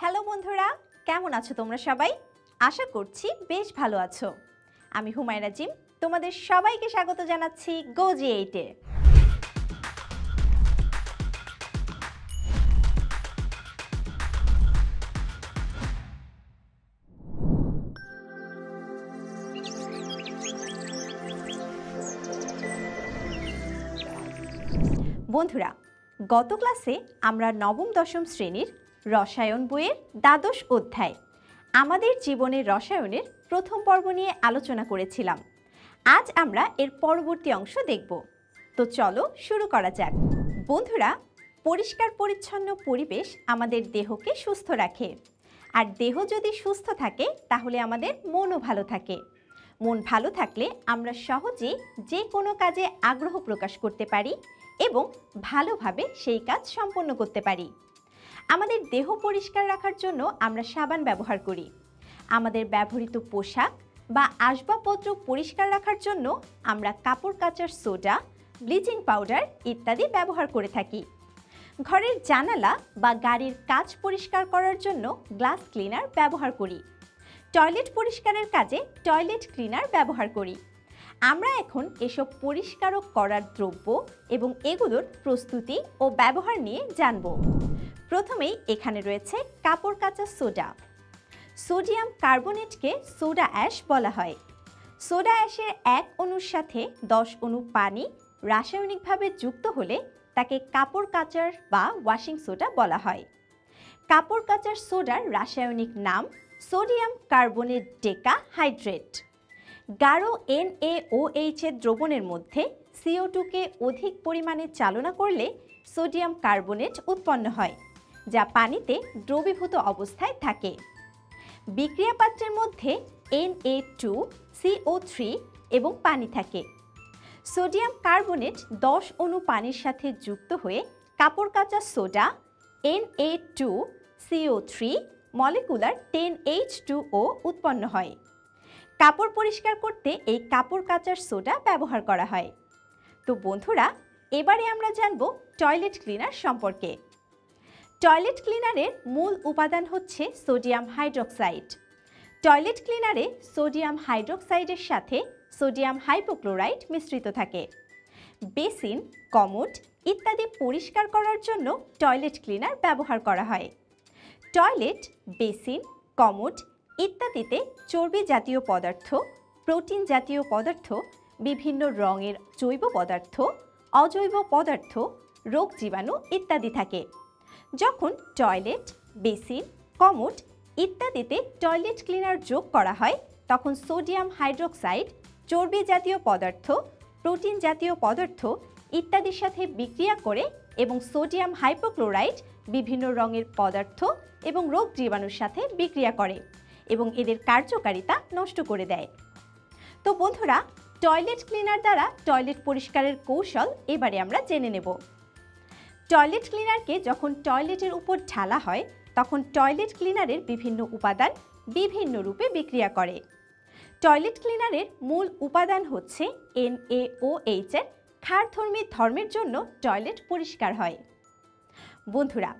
Hello বন্ধুরা, কেমন আছো তোমরা সবাই? আশা করছি বেশ ভালো আছো। আমি হুমায়রা জিম, তোমাদের সবাইকে স্বাগত জানাচ্ছি GoG8-এ। বন্ধুরা, গত ক্লাসে আমরা নবম-দশম শ্রেণীর রসায়ন বইয়ের দ্বাদশ অধ্যায় আমাদের জীবনের রসায়নের প্রথম পর্ব নিয়ে আলোচনা করেছিলাম। আজ আমরা এর পরবর্তী অংশ দেখব। তো চলো শুরু করা যাক। বন্ধুরা, পরিষ্কার পরিচ্ছন্ন পরিবেশ আমাদের দেহকে সুস্থ রাখে, আর দেহ যদি সুস্থ থাকে তাহলে আমাদের মনও ভালো থাকে। মন ভালো থাকলে আমরা সহজেই যে কোনো কাজে আগ্রহ প্রকাশ করতে পারি এবং ভালোভাবে সেই কাজ সম্পন্ন করতে পারি। আমাদের দেহ পরিষ্কার রাখার জন্য আমরা সাবান ব্যবহার করি। আমাদের ব্যবহৃত পোশাক বা আসবাবপত্র পরিষ্কার রাখার জন্য আমরা কাপড় কাচার সোডা, ব্লিচিং পাউডার ইত্যাদি ব্যবহার করে থাকি। ঘরের জানালা বা গাড়ির কাঁচ পরিষ্কার করার জন্য গ্লাস ক্লিনার ব্যবহার করি। টয়লেট পরিষ্কারের কাজে টয়লেট ক্লিনার ব্যবহার করি। আমরা এখন এসব পরিষ্কারক করার দ্রব্য এবং এগুলোর প্রস্তুতি ও ব্যবহার নিয়ে জানব। প্রথমেই এখানে রয়েছে কাপড় কাচা সোডা। সোডিয়াম কার্বনেটকে সোডা অ্যাশ বলা হয়। সোডা অ্যাশের 1 অণুর সাথে 10 অণু পানি রাসায়নিকভাবে যুক্ত হলে তাকে কাপড় কাচার বা ওয়াশিং সোডা বলা হয়। কাপড় কাচার সোডার রাসায়নিক নাম সোডিয়াম কার্বনেট ডেকাহাইড্রেট। গাঢ় NaOH এর দ্রবণের মধ্যে CO2কে অধিক পরিমাণে চালনা করলে সোডিয়াম কার্বনেট উৎপন্ন হয়, যা পানিতে দ্রবীভূত অবস্থায় থাকে। বিক্রিয়া পাত্রের মধ্যে Na2CO3 এবং পানি থাকে। সোডিয়াম কার্বনেট 10 অণু পানির সাথে যুক্ত হয়ে কাপড় কাচা সোডা Na2CO3 মলিকুলার 10H2O উৎপন্ন হয়। কাপড় পরিষ্কার করতে এই কাপড় কাচার সোডা ব্যবহার করা হয়। তো বন্ধুরা, এবারে আমরা জানব টয়লেট ক্লিনার সম্পর্কে। টয়লেট ক্লিনারের মূল উপাদান হচ্ছে সোডিয়াম হাইড্রক্সাইড। টয়লেট ক্লিনারে সোডিয়াম হাইড্রক্সাইডের সাথে সোডিয়াম হাইপোক্লোরাইট মিশ্রিত থাকে। বেসিন, কমোড ইত্যাদি পরিষ্কার করার জন্য টয়লেট ক্লিনার ব্যবহার করা হয়। টয়লেট, বেসিন, কমোড ইত্যাদিতে চর্বি জাতীয় পদার্থ, প্রোটিন জাতীয় পদার্থ, বিভিন্ন রঙের জৈব পদার্থ, অজৈব পদার্থ, রোগ জীবাণু ইত্যাদি থাকে। যখন টয়লেট, বেসিন, কমোড ইত্যাদিতে টয়লেট ক্লিনার যোগ করা হয় তখন সোডিয়াম হাইড্রক্সাইড চর্বি জাতীয় পদার্থ, প্রোটিন জাতীয় পদার্থ ইত্যাদির সাথে বিক্রিয়া করে এবং সোডিয়াম হাইপোক্লোরাইট বিভিন্ন রঙের পদার্থ এবং রোগ জীবাণুর সাথে বিক্রিয়া করে এবং এদের কার্যকারিতা নষ্ট করে দেয়। তো বন্ধুরা, টয়লেট ক্লিনার দ্বারা টয়লেট পরিষ্কারের কৌশল এবারে আমরা জেনে নেব। টয়লেট ক্লিনারকে যখন টয়লেটের উপর ঢালা হয় তখন টয়লেট ক্লিনারের বিভিন্ন উপাদান বিভিন্ন রূপে বিক্রিয়া করে। টয়লেট ক্লিনারের মূল উপাদান হচ্ছে NaOH এর ক্ষারধর্মী ধর্মের জন্য টয়লেট পরিষ্কার হয়। বন্ধুরা,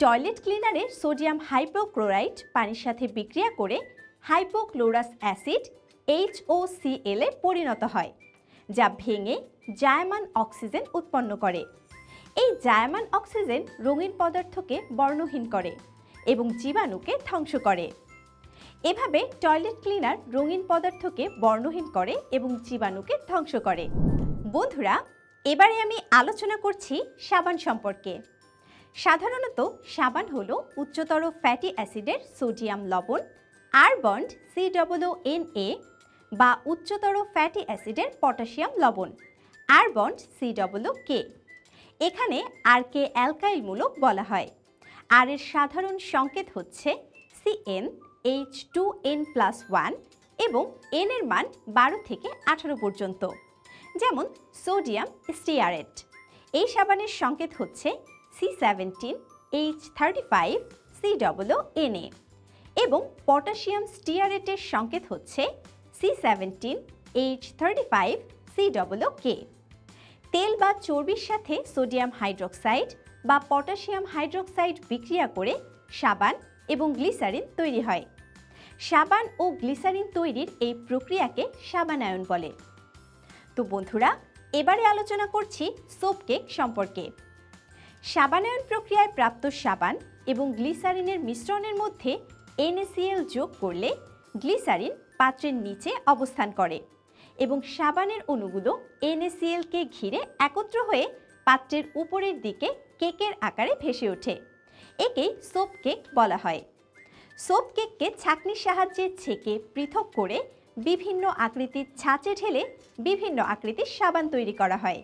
টয়লেট ক্লিনারে সোডিয়াম হাইপোক্লোরাইট পানির সাথে বিক্রিয়া করে হাইপোক্লোরাস অ্যাসিড HOCl এ পরিণত হয়, যা ভেঙে জায়মান অক্সিজেন উৎপন্ন করে। এই জায়মান অক্সিজেন রঙিন পদার্থকে বর্ণহীন করে এবং জীবাণুকে ধ্বংস করে। এভাবে টয়লেট ক্লিনার রঙিন পদার্থকে বর্ণহীন করে এবং জীবাণুকে ধ্বংস করে। বন্ধুরা, এবারে আমি আলোচনা করছি সাবান সম্পর্কে। সাধারণত সাবান হলো উচ্চতর ফ্যাটি অ্যাসিডের সোডিয়াম লবণ আর বন্ড COONA বা উচ্চতর ফ্যাটি অ্যাসিডের পটাশিয়াম লবণ আর বন্ড COK। এখানে আরকে অ্যালকাইল মূলক বলা হয়। আর এর সাধারণ সংকেত হচ্ছে CnH2n+1 এবং n এর মান 12 থেকে 18 পর্যন্ত, যেমন সোডিয়াম স্টিয়ারেট। এই সাবানের সংকেত হচ্ছে C17H35COONA এবং পটাশিয়াম স্টিয়ারেটের সংকেত হচ্ছে C17H35COK। তেল বা চর্বির সাথে সোডিয়াম হাইড্রক্সাইড বা পটাশিয়াম হাইড্রক্সাইড বিক্রিয়া করে সাবান এবং গ্লিসারিন তৈরি হয়। সাবান ও গ্লিসারিন তৈরির এই প্রক্রিয়াকে সাবানায়ন বলে। তো বন্ধুরা, এবারে আলোচনা করছি সোপ কেক সম্পর্কে। সাবানায়ন প্রক্রিয়ায় প্রাপ্ত সাবান এবং গ্লিসারিনের মিশ্রণের মধ্যে NaCl যোগ করলে গ্লিসারিন পাত্রের নিচে অবস্থান করে এবং সাবানের অণুগুলো NaCl কে ঘিরে একত্র হয়ে পাত্রের উপরের দিকে কেকের আকারে ভেসে ওঠে। একেই সোপ কেক বলা হয়। সোপ কেককে ছাঁকনির সাহায্যে ছেঁকে পৃথক করে বিভিন্ন আকৃতির ছাঁচে ঢেলে বিভিন্ন আকৃতির সাবান তৈরি করা হয়।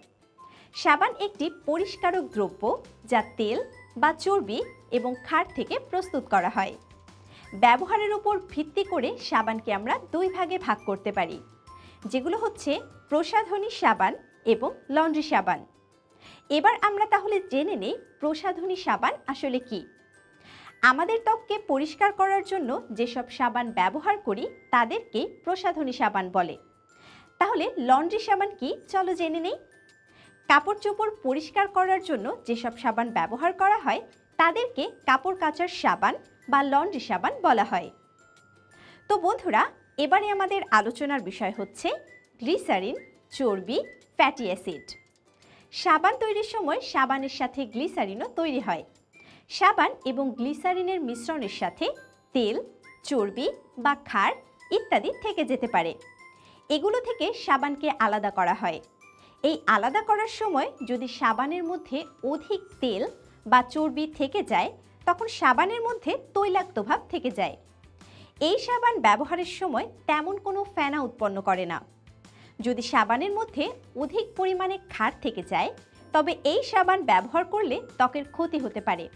সাবান একটি পরিষ্কারক দ্রব্য যা তেল বা চর্বি এবং ক্ষার থেকে প্রস্তুত করা হয়। ব্যবহারের উপর ভিত্তি করে সাবানকে আমরা দুই ভাগে ভাগ করতে পারি, যেগুলো হচ্ছে প্রসাধনী সাবান এবং লন্ড্রি সাবান। এবার আমরা তাহলে জেনে নেই প্রসাধনী সাবান আসলে কি। আমাদের ত্বককে পরিষ্কার করার জন্য যেসব সাবান ব্যবহার করি তাদেরকে প্রসাধনী সাবান বলে। তাহলে লন্ড্রি সাবান কি, চলো জেনে নেই। কাপড় চোপড় পরিষ্কার করার জন্য যেসব সাবান ব্যবহার করা হয় তাদেরকে কাপড় কাচার সাবান বা লন্ড্রি সাবান বলা হয়। তো বন্ধুরা, এবারে আমাদের আলোচনার বিষয় হচ্ছে গ্লিসারিন, চর্বি, ফ্যাটি অ্যাসিড। সাবান তৈরির সময় সাবানের সাথে গ্লিসারিনও তৈরি হয়। সাবান এবং গ্লিসারিনের মিশ্রণের সাথে তেল, চর্বি বা ক্ষার ইত্যাদি থেকে যেতে পারে। এগুলো থেকে সাবানকে আলাদা করা হয়। এই আলাদা করার সময় যদি সাবানের মধ্যে অধিক তেল বা চর্বি থেকে যায় তখন সাবানের মধ্যে তৈলাক্ত ভাব থেকে যায়। এই সাবান ব্যবহারের সময় তেমন কোনো ফেনা উৎপন্ন করে না। যদি সাবানের মধ্যে অধিক পরিমাণে ক্ষার থেকে যায় তবে এই সাবান ব্যবহার করলে ত্বকের ক্ষতি হতে পারে।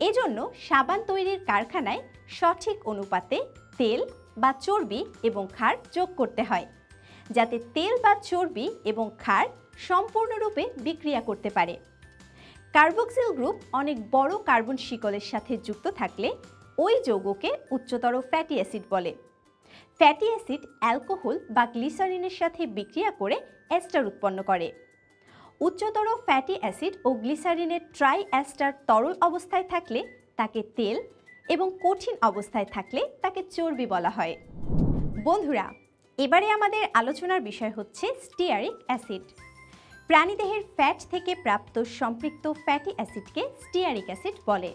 এজন্য সাবান তৈরির কারখানায় সঠিক অনুপাতে তেল বা চর্বি এবং ক্ষার যোগ করতে হয়, যাতে তেল বা চর্বি এবং ক্ষার সম্পূর্ণরূপে বিক্রিয়া করতে পারে। কার্বক্সিল গ্রুপ অনেক বড় কার্বন শিকলের সাথে যুক্ত থাকলে ওই যৌগকে উচ্চতর ফ্যাটি অ্যাসিড বলে। ফ্যাটি অ্যাসিড অ্যালকোহল বা গ্লিসারিনের সাথে বিক্রিয়া করে এস্টার উৎপন্ন করে। উচ্চতর ফ্যাটি অ্যাসিড ও গ্লিসারিনের ট্রাই এস্টার তরল অবস্থায় থাকলে তাকে তেল এবং কঠিন অবস্থায় থাকলে তাকে চর্বি বলা হয়। বন্ধুরা, এবারে আমাদের আলোচনার বিষয় হচ্ছে স্টিয়ারিক অ্যাসিড। প্রাণীদেহের ফ্যাট থেকে প্রাপ্ত সম্পৃক্ত ফ্যাটি অ্যাসিডকে স্টিয়ারিক অ্যাসিড বলে।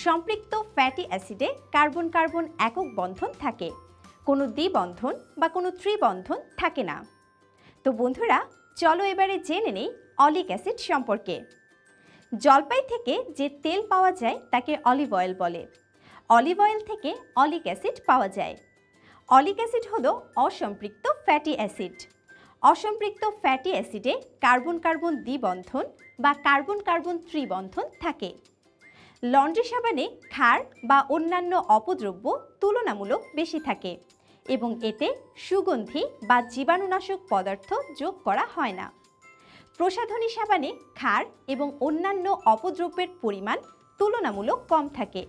সম্পৃক্ত ফ্যাটি অ্যাসিডে কার্বন কার্বন একক বন্ধন থাকে, কোনো দ্বিবন্ধন বা কোনো ত্রিবন্ধন থাকে না। তো বন্ধুরা, চলো এবারে জেনে নেই অলিক অ্যাসিড সম্পর্কে। জলপাই থেকে যে তেল পাওয়া যায় তাকে অলিভ অয়েল বলে। অলিভ অয়েল থেকে অলিক অ্যাসিড পাওয়া যায়। অলিক অ্যাসিড হলো অসম্পৃক্ত ফ্যাটি অ্যাসিড। অসম্পৃক্ত ফ্যাটি অ্যাসিডে কার্বন কার্বন দ্বিবন্ধন বা কার্বন কার্বন ত্রিবন্ধন থাকে। লন্ড্রি সাবানে ক্ষার বা অন্যান্য অপদ্রব্য তুলনামূলক বেশি থাকে এবং এতে সুগন্ধি বা জীবাণুনাশক পদার্থ যোগ করা হয় না। প্রসাধনী সাবানে ক্ষার এবং অন্যান্য অপদ্রব্যের পরিমাণ তুলনামূলক কম থাকে।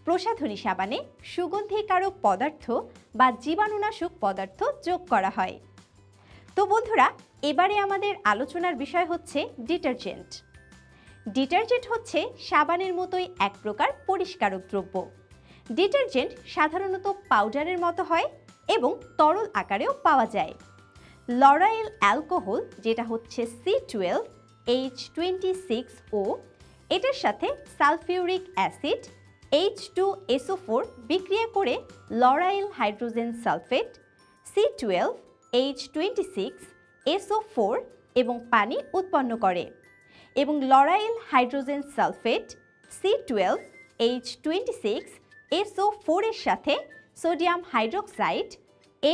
প্রসাধনী সাবানে সুগন্ধিকারক পদার্থ বা জীবাণুনাশক পদার্থ যোগ করা হয়। তো বন্ধুরা, এবারে আমাদের আলোচনার বিষয় হচ্ছে ডিটারজেন্ট। ডিটারজেন্ট হচ্ছে সাবানের মতোই এক প্রকার পরিষ্কারক দ্রব্য। ডিটারজেন্ট সাধারণত পাউডারের মতো হয় এবং তরল আকারেও পাওয়া যায়। লরাইল অ্যালকোহল, যেটা হচ্ছে C12H26O, এটার সাথে সালফিউরিক অ্যাসিড H2SO4 বিক্রিয়া করে লরাইল হাইড্রোজেন সালফেট C12H26SO4 এবং পানি উৎপন্ন করে এবং লরাইল হাইড্রোজেন সালফেট C12H26SO4 এর সাথে সোডিয়াম হাইড্রোক্সাইড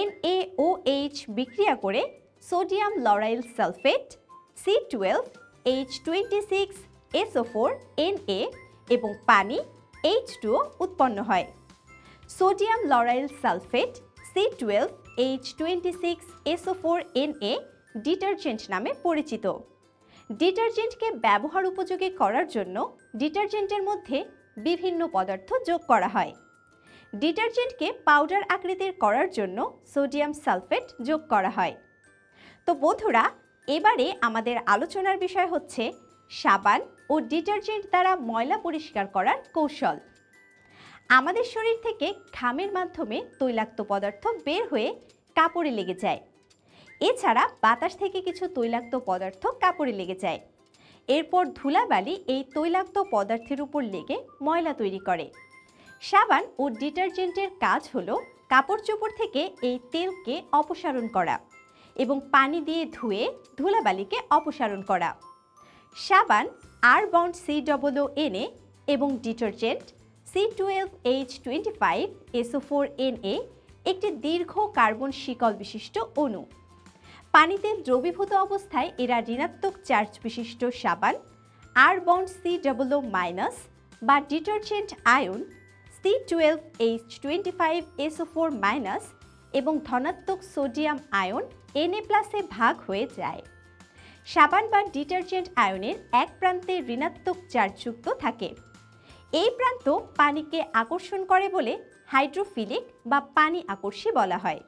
NaOH বিক্রিয়া করে সোডিয়াম লরাইল সালফেট C12H26SO4Na এবং পানি H2O উৎপন্ন হয়। Sodium lauryl sulphate C12H26SO4Na detergent নামে পরিচিত। ডিটারজেন্টকে ব্যবহার উপযোগী করার জন্য ডিটারজেন্টের মধ্যে বিভিন্ন পদার্থ যোগ করা হয়। ডিটারজেন্টকে পাউডার আকৃতির করার জন্য সোডিয়াম সালফেট যোগ করা হয়। তো বন্ধুরা, এবারে আমাদের আলোচনার বিষয় হচ্ছে সাবান ও ডিটারজেন্ট দ্বারা ময়লা পরিষ্কার করার কৌশল। আমাদের শরীর থেকে ঘামের মাধ্যমে তৈলাক্ত পদার্থ বের হয়ে কাপড়ে লেগে যায়। এছাড়া বাতাস থেকে কিছু তৈলাক্ত পদার্থ কাপড়ে লেগে যায়। এরপর ধুলাবালি এই তৈলাক্ত পদার্থের উপর লেগে ময়লা তৈরি করে। সাবান ও ডিটারজেন্টের কাজ হলো কাপড় চোপড় থেকে এই তেলকে অপসারণ করা এবং পানি দিয়ে ধুয়ে ধুলাবালিকে অপসারণ করা। সাবান R বন্ড COONA এবং ডিটারজেন্ট C12H25SO4Na একটি দীর্ঘ কার্বন শিকল বিশিষ্ট অণু। পানিতে দ্রবীভূত অবস্থায় এরা ঋণাত্মক চার্জ বিশিষ্ট সাবান R বন্ড COO- বা ডিটারজেন্ট আয়ন C12H25SO4- এবং ধনাত্মক সোডিয়াম আয়ন Na+ এ ভাগ হয়ে যায়। সাবান বা ডিটারজেন্ট আয়নের এক প্রান্তে ঋণাত্মক চার্জযুক্ত থাকে। এই প্রান্ত পানিকে আকর্ষণ করে বলে হাইড্রোফিলিক বা পানি আকর্ষী বলা হয়।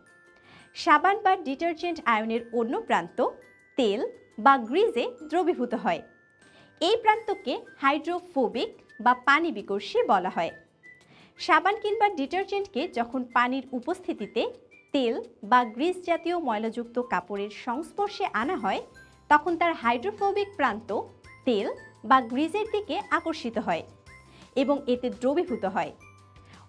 সাবান বা ডিটারজেন্ট আয়নের অন্য প্রান্ত তেল বা গ্রিজে দ্রবীভূত হয়। এই প্রান্তকে হাইড্রোফোবিক বা পানি বিকর্ষী বলা হয়। সাবান কিংবা ডিটারজেন্টকে যখন পানির উপস্থিতিতে তেল বা গ্রিজ জাতীয় ময়লাযুক্ত কাপড়ের সংস্পর্শে আনা হয় তখন তার হাইড্রোফোবিক প্রান্ত তেল বা গ্রিজের দিকে আকর্ষিত হয় এবং এতে দ্রবীভূত হয়।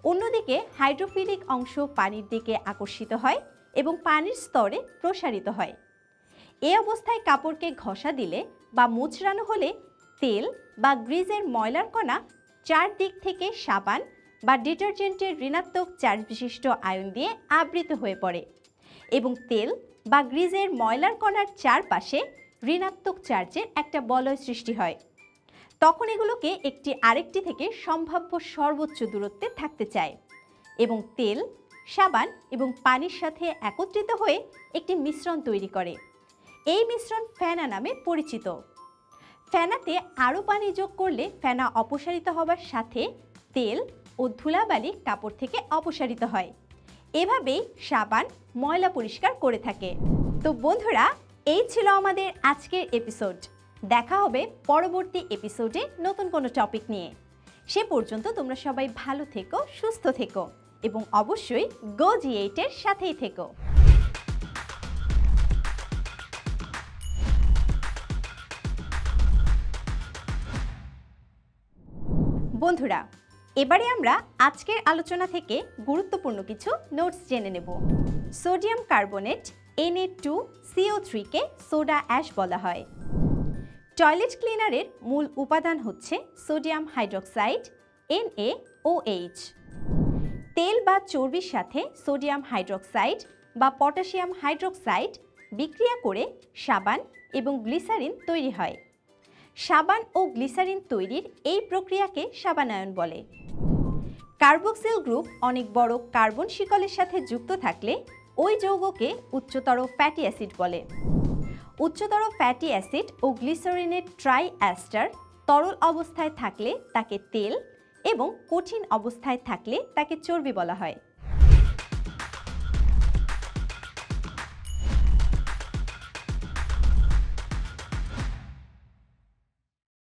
অন্যদিকে হাইড্রোফিলিক অংশ পানির দিকে আকর্ষিত হয় এবং পানির স্তরে প্রসারিত হয়। এই অবস্থায় কাপড়কে ঘষা দিলে বা মোচড়ানো হলে তেল বা গ্রিজের ময়লার কণা চারদিক থেকে সাবান বা ডিটারজেন্টের ঋণাত্মক চার্জ বিশিষ্ট আয়ন দিয়ে আবৃত হয়ে পড়ে এবং তেল বা গ্রিজের ময়লার কণার চারপাশে ঋণাত্মক চার্জের একটা বলয় সৃষ্টি হয়। তখন এগুলোকে একটি আরেকটি থেকে সম্ভাব্য সর্বোচ্চ দূরত্বে থাকতে চায় এবং তেল, সাবান এবং পানির সাথে একত্রিত হয়ে একটি মিশ্রণ তৈরি করে। এই মিশ্রণ ফেনা নামে পরিচিত। ফেনাতে আরও পানি যোগ করলে ফেনা অপসারিত হবার সাথে তেল ও ধুলাবালি কাপড় থেকে অপসারিত হয়। এভাবেই সাবান ময়লা পরিষ্কার করে থাকে। তো বন্ধুরা, এই ছিল আমাদের আজকের এপিসোড। দেখা হবে পরবর্তী এপিসোডে নতুন কোনো টপিক নিয়ে। সে পর্যন্ত তোমরা সবাই ভালো থেকো, সুস্থ থেকো এবং অবশ্যই গো G8 এর সাথেই থেকো। বন্ধুরা, এবারে আমরা আজকের আলোচনা থেকে গুরুত্বপূর্ণ কিছু নোটস জেনে নেব। সোডিয়াম কার্বনেট Na2CO3 কে সোডা অ্যাশ বলা হয়। টয়লেট ক্লিনারের মূল উপাদান হচ্ছে সোডিয়াম হাইড্রক্সাইড NaOH। তেল বা চর্বির সাথে সোডিয়াম হাইড্রক্সাইড বা পটাশিয়াম হাইড্রক্সাইড বিক্রিয়া করে সাবান এবং গ্লিসারিন তৈরি হয়। সাবান ও গ্লিসারিন তৈরির এই প্রক্রিয়াকে সাবানায়ন বলে। কার্বক্সিল গ্রুপ অনেক বড় কার্বন শিকলের সাথে যুক্ত থাকলে ওই যৌগকে উচ্চতর ফ্যাটি অ্যাসিড বলে। উচ্চতর ফ্যাটি অ্যাসিড ও গ্লিসারিনের ট্রাই অ্যাস্টার তরল অবস্থায় থাকলে তাকে তেল এবং কঠিন অবস্থায় থাকলে তাকে চর্বি বলা হয়।